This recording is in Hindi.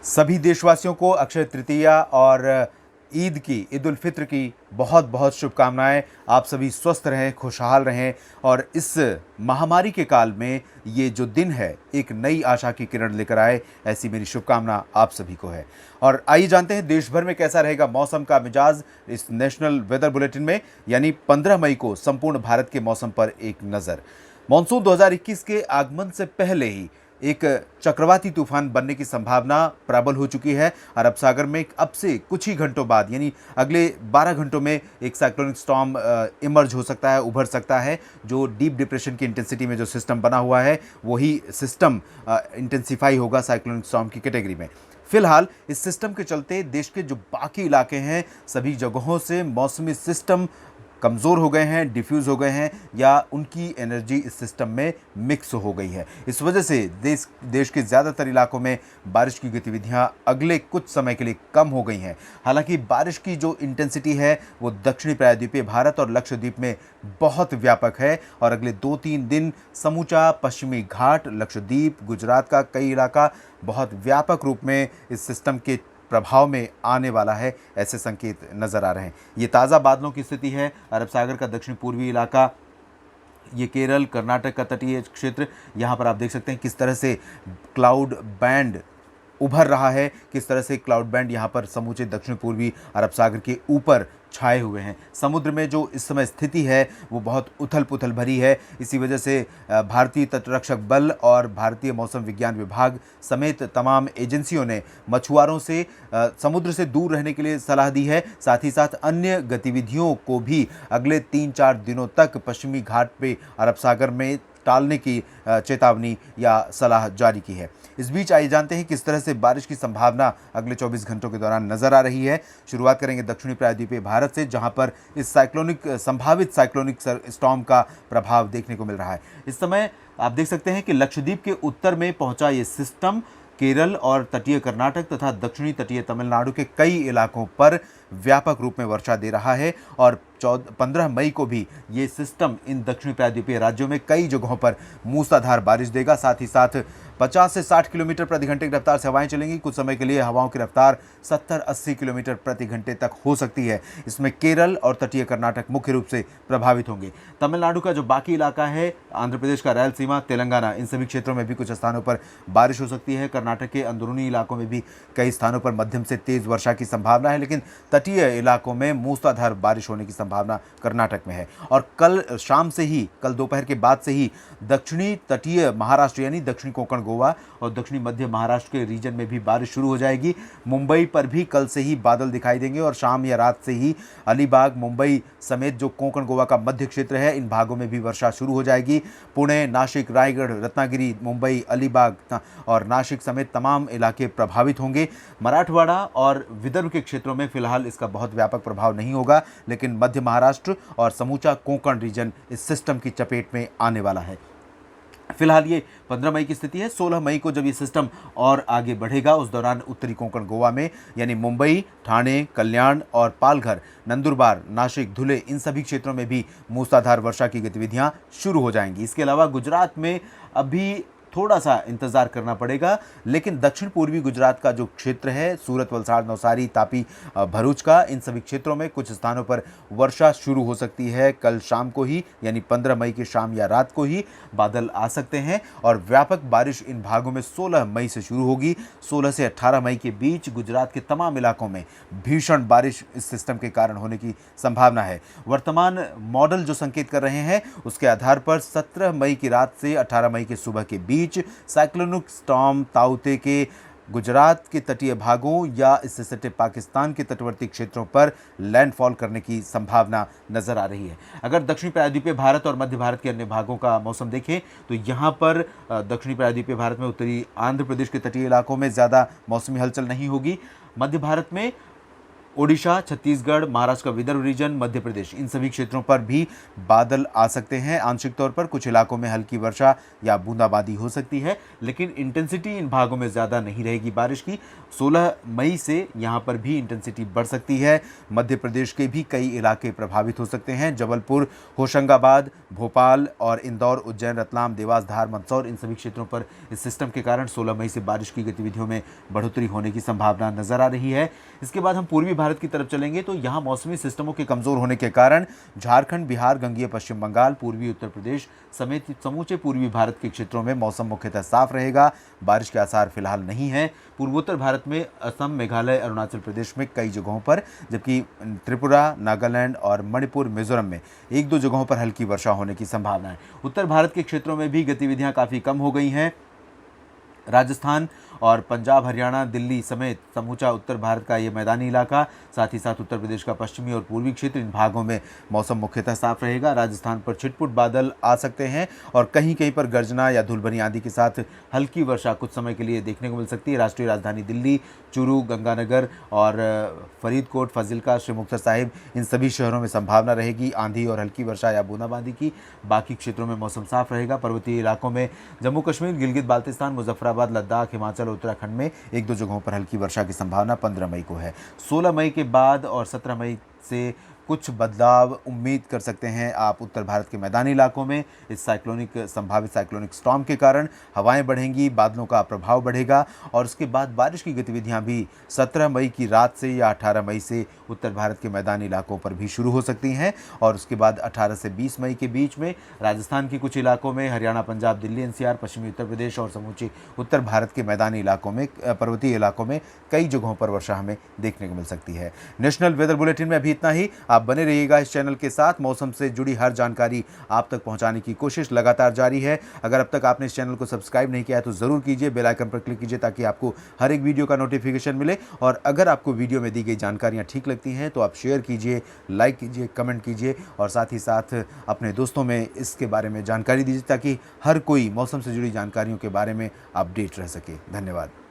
सभी देशवासियों को अक्षय तृतीया और ईद उल फित्र की बहुत बहुत शुभकामनाएं। आप सभी स्वस्थ रहें, खुशहाल रहें और इस महामारी के काल में ये जो दिन है एक नई आशा की किरण लेकर आए, ऐसी मेरी शुभकामना आप सभी को है। और आइए जानते हैं देश भर में कैसा रहेगा मौसम का मिजाज इस नेशनल वेदर बुलेटिन में, यानी 15 मई को संपूर्ण भारत के मौसम पर एक नज़र। मॉनसून 2021 के आगमन से पहले ही एक चक्रवाती तूफान बनने की संभावना प्रबल हो चुकी है। अरब सागर में अब से कुछ ही घंटों बाद यानी अगले 12 घंटों में एक साइक्लोनिक स्टॉर्म इमर्ज हो सकता है, उभर सकता है। जो डीप डिप्रेशन की इंटेंसिटी में जो सिस्टम बना हुआ है वही सिस्टम इंटेंसिफाई होगा साइक्लोनिक स्टॉर्म की कैटेगरी में। फिलहाल इस सिस्टम के चलते देश के जो बाकी इलाके हैं सभी जगहों से मौसमी सिस्टम कमज़ोर हो गए हैं, डिफ्यूज़ हो गए हैं या उनकी एनर्जी इस सिस्टम में मिक्स हो गई है। इस वजह से देश के ज़्यादातर इलाकों में बारिश की गतिविधियां अगले कुछ समय के लिए कम हो गई हैं। हालांकि बारिश की जो इंटेंसिटी है वो दक्षिणी प्रायद्वीपीय भारत और लक्षद्वीप में बहुत व्यापक है और अगले 2-3 दिन समूचा पश्चिमी घाट, लक्षद्वीप, गुजरात का कई इलाका बहुत व्यापक रूप में इस सिस्टम के प्रभाव में आने वाला है, ऐसे संकेत नजर आ रहे हैं। ये ताज़ा बादलों की स्थिति है। अरब सागर का दक्षिण पूर्वी इलाका, ये केरल, कर्नाटक का तटीय क्षेत्र, यहाँ पर आप देख सकते हैं किस तरह से क्लाउड बैंड उभर रहा है, किस तरह से क्लाउड बैंड यहाँ पर समूचे दक्षिण पूर्वी अरब सागर के ऊपर छाए हुए हैं। समुद्र में जो इस समय स्थिति है वो बहुत उथल पुथल भरी है। इसी वजह से भारतीय तटरक्षक बल और भारतीय मौसम विज्ञान विभाग समेत तमाम एजेंसियों ने मछुआरों से समुद्र से दूर रहने के लिए सलाह दी है। साथ ही साथ अन्य गतिविधियों को भी अगले 3-4 दिनों तक पश्चिमी घाट पे अरब सागर में टालने की चेतावनी या सलाह जारी की है। इस बीच आइए जानते हैं किस तरह से बारिश की संभावना अगले 24 घंटों के दौरान नजर आ रही है। शुरुआत करेंगे दक्षिणी प्रायद्वीपीय भारत से, जहां पर इस संभावित साइक्लोनिक स्टॉर्म का प्रभाव देखने को मिल रहा है। इस समय आप देख सकते हैं कि लक्षद्वीप के उत्तर में पहुंचा ये सिस्टम केरल और तटीय कर्नाटक तथा दक्षिणी तटीय तमिलनाडु के कई इलाकों पर व्यापक रूप में वर्षा दे रहा है और 15 मई को भी ये सिस्टम इन दक्षिणी प्रायद्वीपीय राज्यों में कई जगहों पर मूसलाधार बारिश देगा। साथ ही साथ 50 से 60 किलोमीटर प्रति घंटे की रफ्तार से हवाएं चलेंगी। कुछ समय के लिए हवाओं की रफ्तार 70-80 किलोमीटर प्रति घंटे तक हो सकती है। इसमें केरल और तटीय कर्नाटक मुख्य रूप से प्रभावित होंगे। तमिलनाडु का जो बाकी इलाका है, आंध्र प्रदेश का रायलसीमा, तेलंगाना, इन सभी क्षेत्रों में भी कुछ स्थानों पर बारिश हो सकती है। कर्नाटक के अंदरूनी इलाकों में भी कई स्थानों पर मध्यम से तेज वर्षा की संभावना है, लेकिन तटीय इलाकों में मूसलाधार बारिश होने की संभावना कर्नाटक में है। और कल शाम से ही, कल दोपहर के बाद से ही दक्षिणी तटीय महाराष्ट्र यानी दक्षिणी कोंकण, गोवा और दक्षिणी मध्य महाराष्ट्र के रीजन में भी बारिश शुरू हो जाएगी। मुंबई पर भी कल से ही बादल दिखाई देंगे और शाम या रात से ही अलीबाग, मुंबई समेत जो कोंकण गोवा का मध्य क्षेत्र है, इन भागों में भी वर्षा शुरू हो जाएगी। पुणे, नासिक, रायगढ़, रत्नागिरी, मुंबई, अलीबाग और नासिक समेत तमाम इलाके प्रभावित होंगे। मराठवाड़ा और विदर्भ के क्षेत्रों में फिलहाल इसका बहुत व्यापक प्रभाव नहीं होगा, लेकिन मध्य महाराष्ट्र और समूचा कोंकण रीजन इस सिस्टम की चपेट में आने वाला है। फिलहाल ये 15 मई की स्थिति है। 16 मई को जब ये सिस्टम और आगे बढ़ेगा उस दौरान उत्तरी कोंकण गोवा में यानी मुंबई, ठाणे, कल्याण और पालघर, नंदुरबार, नासिक, धुले, इन सभी क्षेत्रों में भी मूसलाधार वर्षा की गतिविधियां शुरू हो जाएंगी। इसके अलावा गुजरात में अभी थोड़ा सा इंतजार करना पड़ेगा, लेकिन दक्षिण पूर्वी गुजरात का जो क्षेत्र है, सूरत, वलसाड, नवसारी, तापी, भरूच का, इन सभी क्षेत्रों में कुछ स्थानों पर वर्षा शुरू हो सकती है। कल शाम को ही यानी 15 मई की शाम या रात को ही बादल आ सकते हैं और व्यापक बारिश इन भागों में 16 मई से शुरू होगी। 16 से 18 मई के बीच गुजरात के तमाम इलाकों में भीषण बारिश इस सिस्टम के कारण होने की संभावना है। वर्तमान मॉडल जो संकेत कर रहे हैं उसके आधार पर 17 मई की रात से 18 मई के सुबह के बीच साइक्लोनिक स्टॉर्म ताउते के गुजरात के तटीय भागों या इससे सटे पाकिस्तान के तटवर्ती क्षेत्रों पर लैंडफॉल करने की संभावना नजर आ रही है। अगर दक्षिणी प्रायद्वीपीय भारत और मध्य भारत के अन्य भागों का मौसम देखें तो यहाँ पर दक्षिणी प्रायद्वीपीय भारत में उत्तरी आंध्र प्रदेश के तटीय इलाकों में ज़्यादा मौसमी हलचल नहीं होगी। मध्य भारत में ओडिशा, छत्तीसगढ़, महाराष्ट्र का विदर्भ रीजन, मध्य प्रदेश, इन सभी क्षेत्रों पर भी बादल आ सकते हैं। आंशिक तौर पर कुछ इलाकों में हल्की वर्षा या बूंदाबांदी हो सकती है, लेकिन इंटेंसिटी इन भागों में ज़्यादा नहीं रहेगी बारिश की। 16 मई से यहाँ पर भी इंटेंसिटी बढ़ सकती है। मध्य प्रदेश के भी कई इलाके प्रभावित हो सकते हैं। जबलपुर, होशंगाबाद, भोपाल और इंदौर, उज्जैन, रतलाम, देवास, धार, मंदसौर, इन सभी क्षेत्रों पर इस सिस्टम के कारण 16 मई से बारिश की गतिविधियों में बढ़ोतरी होने की संभावना नजर आ रही है। इसके बाद हम पूर्वी भारत की तरफ चलेंगे तो यहाँ मौसमी सिस्टमों के कमजोर होने के कारण झारखंड, बिहार, गंगेय पश्चिम बंगाल, पूर्वी उत्तर प्रदेश समेत समूचे पूर्वी भारत के क्षेत्रों में मौसम मुख्यतः साफ रहेगा। बारिश के आसार फिलहाल नहीं है। पूर्वोत्तर भारत में असम, मेघालय, अरुणाचल प्रदेश में कई जगहों पर, जबकि त्रिपुरा, नागालैंड और मणिपुर, मिजोरम में एक दो जगहों पर हल्की वर्षा होने की संभावना है। उत्तर भारत के क्षेत्रों में भी गतिविधियां काफ़ी कम हो गई हैं। राजस्थान और पंजाब, हरियाणा, दिल्ली समेत समूचा उत्तर भारत का ये मैदानी इलाका, साथ ही साथ उत्तर प्रदेश का पश्चिमी और पूर्वी क्षेत्र, इन भागों में मौसम मुख्यतः साफ रहेगा। राजस्थान पर छिटपुट बादल आ सकते हैं और कहीं कहीं पर गर्जना या धूलभरी आंधी के साथ हल्की वर्षा कुछ समय के लिए देखने को मिल सकती है। राष्ट्रीय राजधानी दिल्ली, चूरू, गंगानगर और फरीदकोट, फाजिल्का, श्री मुक्तसर साहिब, इन सभी शहरों में संभावना रहेगी आंधी और हल्की वर्षा या बूंदाबांदी की। बाकी क्षेत्रों में मौसम साफ रहेगा। पर्वतीय इलाकों में जम्मू कश्मीर, गिलगित बाल्तिस्तान, मुजफ्फराबाद, लद्दाख, हिमाचल, उत्तराखंड में एक दो जगहों पर हल्की वर्षा की संभावना 15 मई को है। 16 मई के बाद और 17 मई से कुछ बदलाव उम्मीद कर सकते हैं आप उत्तर भारत के मैदानी इलाकों में। इस संभावित साइक्लोनिक स्टॉर्म के कारण हवाएं बढ़ेंगी, बादलों का प्रभाव बढ़ेगा और उसके बाद बारिश की गतिविधियां भी 17 मई की रात से या 18 मई से उत्तर भारत के मैदानी इलाकों पर भी शुरू हो सकती हैं और उसके बाद 18 से 20 मई के बीच में राजस्थान के कुछ इलाकों में, हरियाणा, पंजाब, दिल्ली एनसीआर, पश्चिमी उत्तर प्रदेश और समूचे उत्तर भारत के मैदानी इलाकों में, पर्वतीय इलाकों में कई जगहों पर वर्षा हमें देखने को मिल सकती है। नेशनल वेदर बुलेटिन में अभी इतना ही। आप बने रहिएगा इस चैनल के साथ। मौसम से जुड़ी हर जानकारी आप तक पहुंचाने की कोशिश लगातार जारी है। अगर अब तक आपने इस चैनल को सब्सक्राइब नहीं किया है तो ज़रूर कीजिए, बेल आइकन पर क्लिक कीजिए ताकि आपको हर एक वीडियो का नोटिफिकेशन मिले। और अगर आपको वीडियो में दी गई जानकारियां ठीक लगती हैं तो आप शेयर कीजिए, लाइक कीजिए, कमेंट कीजिए और साथ ही साथ अपने दोस्तों में इसके बारे में जानकारी दीजिए ताकि हर कोई मौसम से जुड़ी जानकारियों के बारे में अपडेट रह सके। धन्यवाद।